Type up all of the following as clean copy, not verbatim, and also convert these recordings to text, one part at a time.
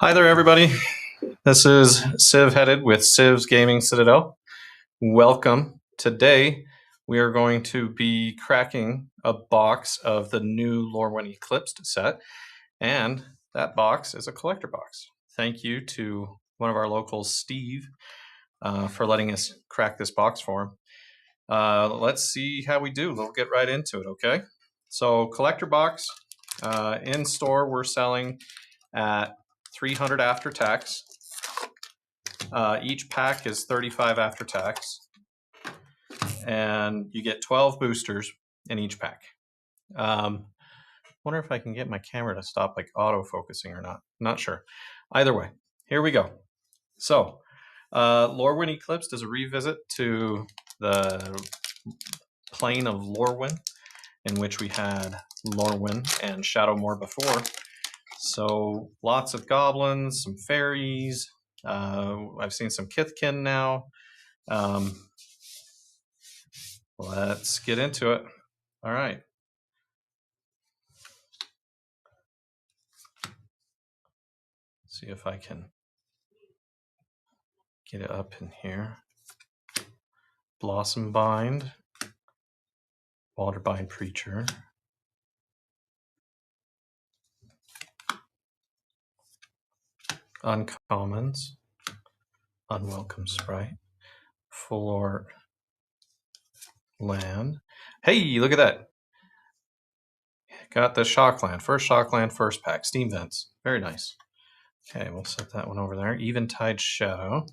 Hi there, everybody. This is Civ Headed with Civ's Gaming Citadel. Welcome. Today, we are going to be cracking a box of the new Lorwyn Eclipsed set, and that box is a collector box. Thank you to one of our locals, Steve, for letting us crack this box for him. Let's see how we do. We'll get right into it, okay? So, collector box. In store, we're selling at $300 after tax. Each pack is $35 after tax, and you get 12 boosters in each pack. Wonder if I can get my camera to stop like auto-focusing or not. Not sure. Either way, here we go. So, Lorwyn Eclipsed is a revisit to the plane of Lorwyn, in which we had Lorwyn and Shadowmoor before. So lots of goblins, some fairies. I've seen some Kithkin now. Let's get into it. All right. See if I can get it up in here. Blossom Bind, Waterbind Preacher. Uncommons, Unwelcome Sprite, Full Art Land. Hey, look at that. Got the Shockland. First Shockland, first pack. Steam Vents. Very nice. Okay, we'll set that one over there. Eventide Shadow.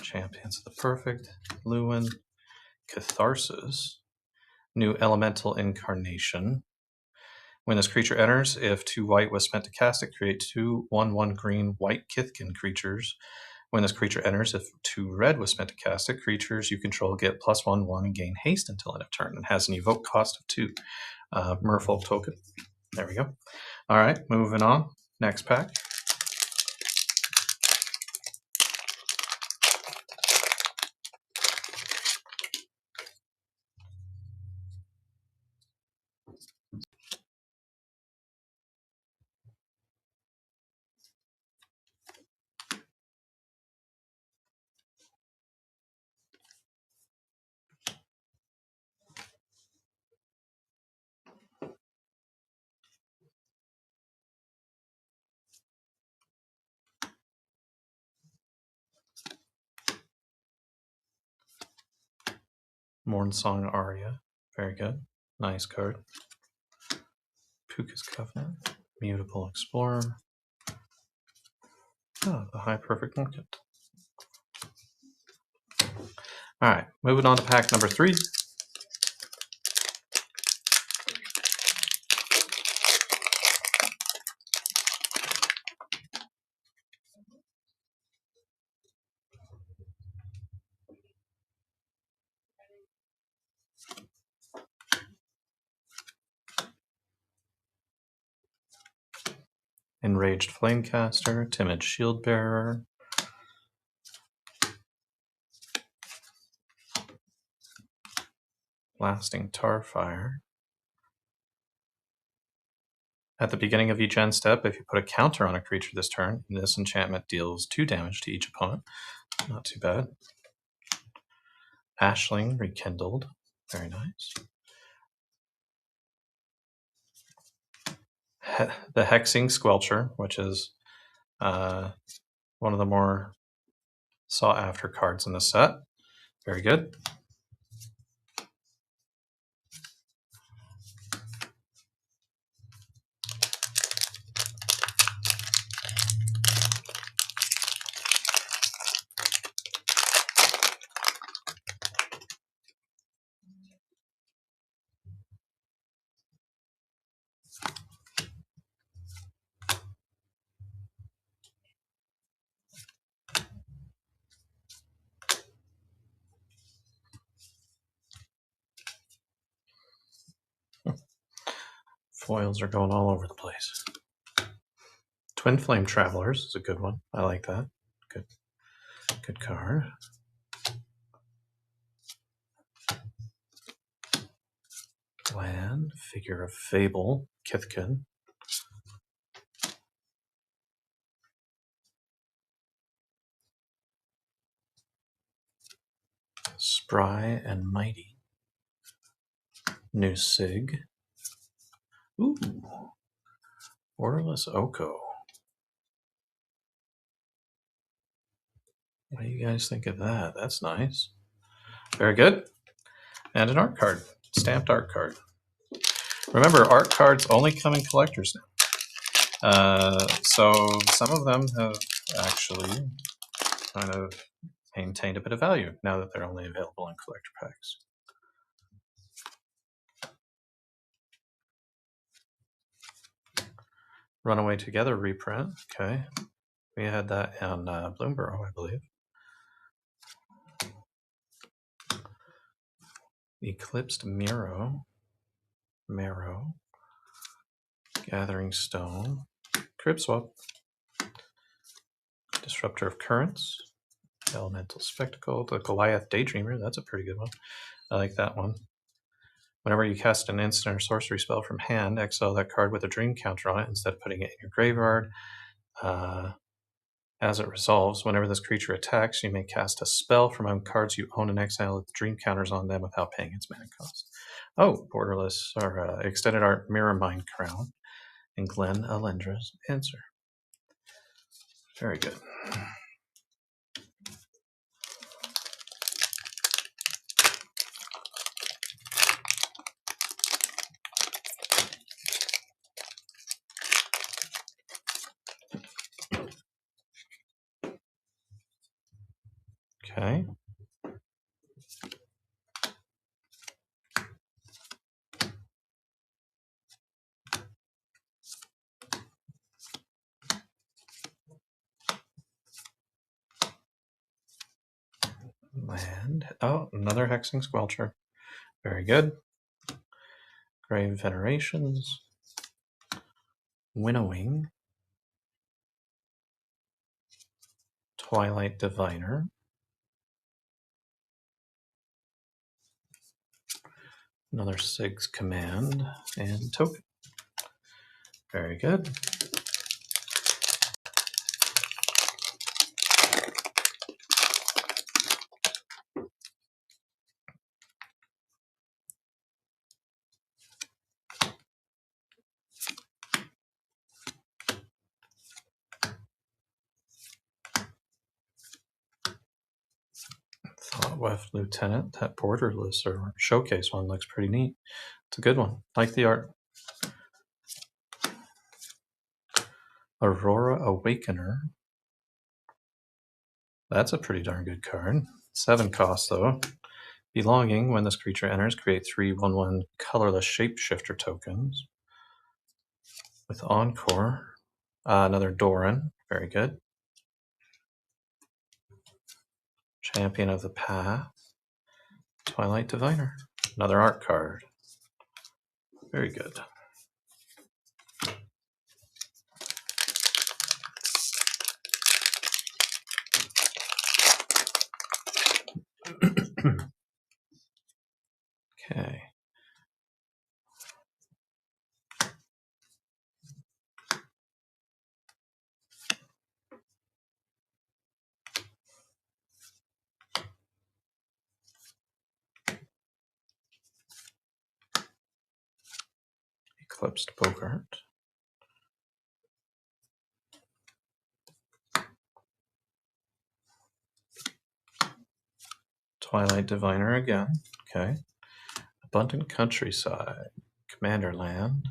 Champions of the Perfect. Lewin. Catharsis. New Elemental Incarnation. When this creature enters, if 2 white was spent to cast it, create 2 1/1 green white Kithkin creatures. When this creature enters, if 2 red was spent to cast it, creatures you control get +1/1 and gain haste until end of turn, and has an evoke cost of 2. Merfolk token. There we go. All right, moving on. Next pack. Mornsong Aria. Very good. Nice card. Puka's Covenant. Mutable Explorer. Oh, the High Perfect Market. All right, moving on to pack number 3. Enraged Flamecaster, Timid Shieldbearer, Lasting Tarfire. At the beginning of each end step, if you put a counter on a creature this turn, this enchantment deals 2 damage to each opponent. Not too bad. Ashling Rekindled. Very nice. The Hexing Squelcher, which is one of the more sought-after cards in the set. Very good. Foils are going all over the place. Twin Flame Travelers is a good one. I like that. Good card. Land, Figure of Fable, Kithkin. Spry and Mighty. New Sig. Ooh. Borderless Oko. What do you guys think of that? That's nice. Very good. And an art card. Stamped art card. Remember, art cards only come in collectors now. So some of them have actually kind of maintained a bit of value now that they're only available in collector packs. Runaway Together reprint. Okay. We had that on Bloomborough, I believe. Eclipsed Marrow. Gathering Stone. Crib Swap. Disruptor of Currents. Elemental Spectacle. The Goliath Daydreamer. That's a pretty good one. I like that one. Whenever you cast an instant or sorcery spell from hand, exile that card with a dream counter on it instead of putting it in your graveyard. As it resolves, whenever this creature attacks, you may cast a spell from among cards you own and exile with dream counters on them without paying its mana cost. Oh, borderless or extended art Mirror Mind Crown and Glenn Alendra's Answer. Very good. Okay. Land. Oh, another Hexing Squelcher. Very good. Grave Venerations. Winnowing. Twilight Diviner. Another Sig's Command and Token. Very good. Thoughtweft Lieutenant. That borderless or showcase one looks pretty neat. It's a good one. Like the art. Aurora Awakener. That's a pretty darn good card. 7 cost though. Belonging, when this creature enters, create 3/1/1 colorless shapeshifter tokens. With Encore, another Doran. Very good. Champion of the Path. Twilight Diviner. Another art card. Very good. Okay. Eclipsed Bogart. Twilight Diviner again. Okay. Abundant Countryside. Commander Land.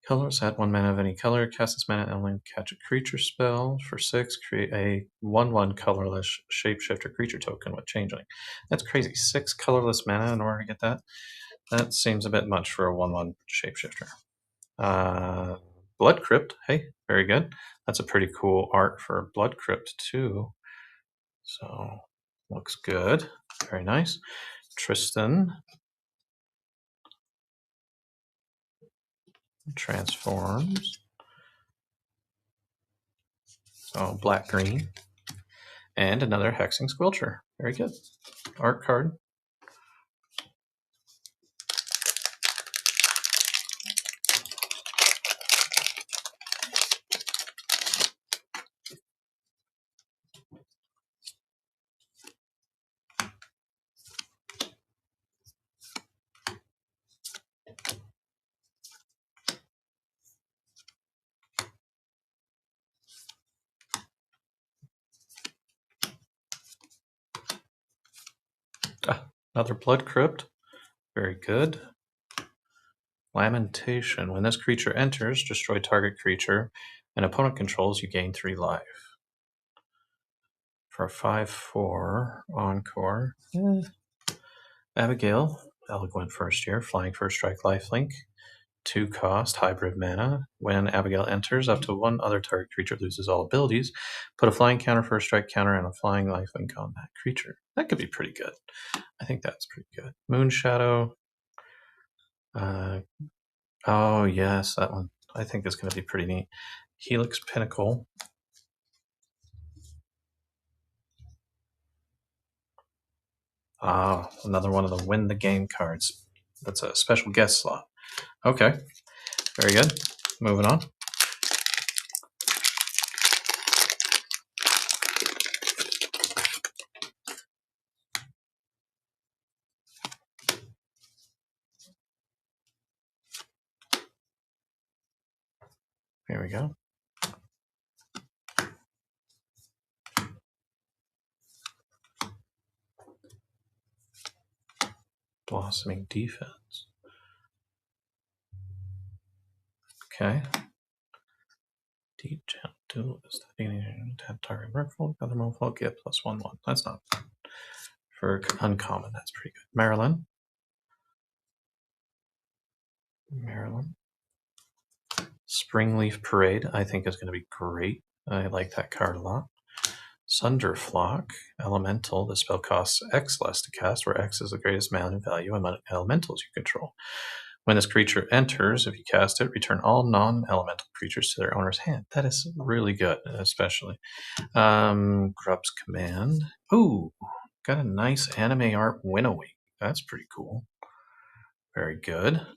Colors, add 1 mana of any color. Cast this mana and only catch a creature spell. For 6, create a 1/1 colorless shapeshifter creature token with changeling. That's crazy. 6 colorless mana in order to get that? That seems a bit much for a 1/1 shapeshifter. Blood Crypt. Hey, very good. That's a pretty cool art for Blood Crypt too. So, looks good. Very nice. Tristan. Transforms. So, black-green. And another Hexing Squelcher. Very good. Art card. Another Blood Crypt. Very good. Lamentation. When this creature enters, destroy target creature an opponent controls, you gain 3 life. For a 5/4 Encore. Abigail, Eloquent First Year, Flying First Strike Lifelink. 2 cost, hybrid mana. When Abigail enters, up to 1 other target creature loses all abilities. Put a flying counter for a strike counter and a flying lifelink on that creature. That could be pretty good. I think that's pretty good. Moonshadow. Oh, yes, that one. I think is going to be pretty neat. Helix Pinnacle. Ah, another one of the win the game cards. That's a special guest slot. Okay, very good. Moving on. Here we go. Blossoming Defense. Okay. Deep Channel Duelist. Tap target Merfolk, other Merfolk, get +1/1. That's not bad. For uncommon, that's pretty good. Maryland. Springleaf Parade, I think is going to be great. I like that card a lot. Sunderflock, Elemental. The spell costs X less to cast, where X is the greatest mana value among elementals you control. When this creature enters, if you cast it, return all non-elemental creatures to their owner's hand. That is really good, especially. Grub's Command. Ooh, got a nice anime art Winnowing. That's pretty cool. Very good.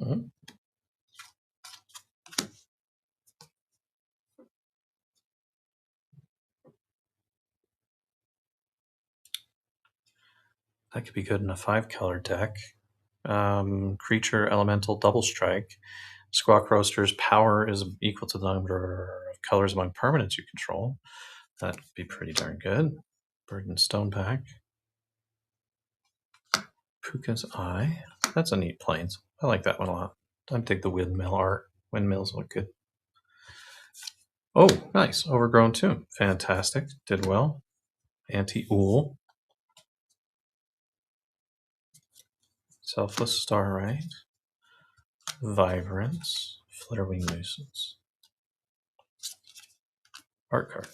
Mm-hmm. That could be good in a 5-color deck. Creature Elemental Double Strike. Squawk Roaster's power is equal to the number of colors among permanents you control. That'd be pretty darn good. Burden Stone Pack. Puka's Eye. That's a neat plains. I like that one a lot. I dig the windmill art. Windmills look good. Oh, nice. Overgrown Tomb. Fantastic. Did well. Anti-Ool. Selfless Starlight. Vibrance. Flitterwing Nuisance. Art card.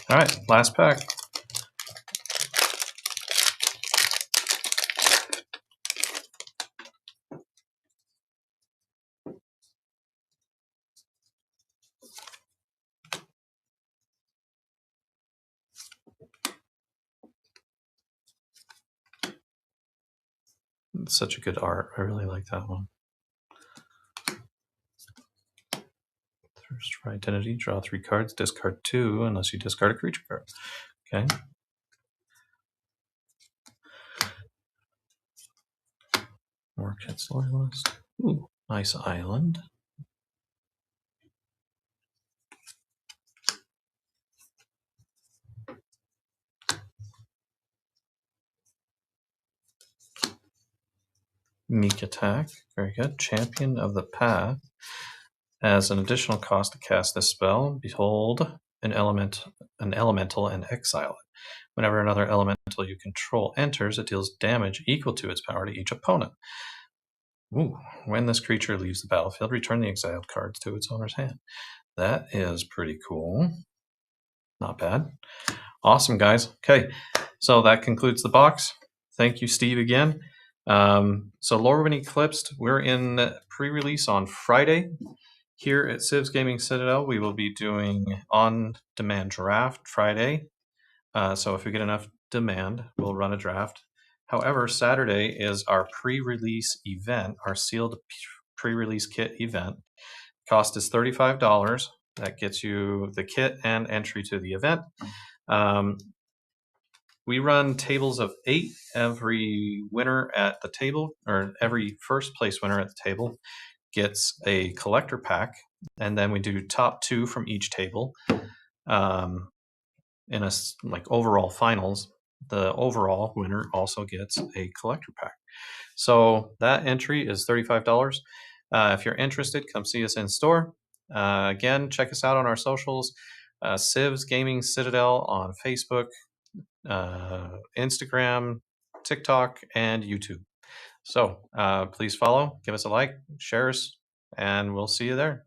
All right, last pack. It's such a good art. I really like that one. Thirst for Identity. Draw 3 cards. Discard 2 unless you discard a creature card. Okay. Orchid's Loyalist. Ooh, nice island. Meek Attack. Very good. Champion of the Path. As an additional cost to cast this spell, behold an elemental and exile it. Whenever another elemental you control enters, it deals damage equal to its power to each opponent. Ooh, when this creature leaves the battlefield, return the exiled cards to its owner's hand. That is pretty cool. Not bad. Awesome, guys. Okay, so that concludes the box. Thank you, Steve, again. So Lorwyn Eclipsed, we're in pre-release on Friday. Here at Civs Gaming Citadel, we will be doing on-demand draft Friday. So if we get enough demand, we'll run a draft. However, Saturday is our pre-release event, our sealed pre-release kit event. Cost is $35. That gets you the kit and entry to the event. We run tables of 8. Every winner at the table, or every first place winner at the table, gets a collector pack, and then we do top 2 from each table. In a overall finals, the overall winner also gets a collector pack. So that entry is $35. If you're interested, come see us in store. Again, check us out on our socials. Civs Gaming Citadel on Facebook, Instagram, TikTok, and YouTube. So please follow, give us a like, share us, and we'll see you there.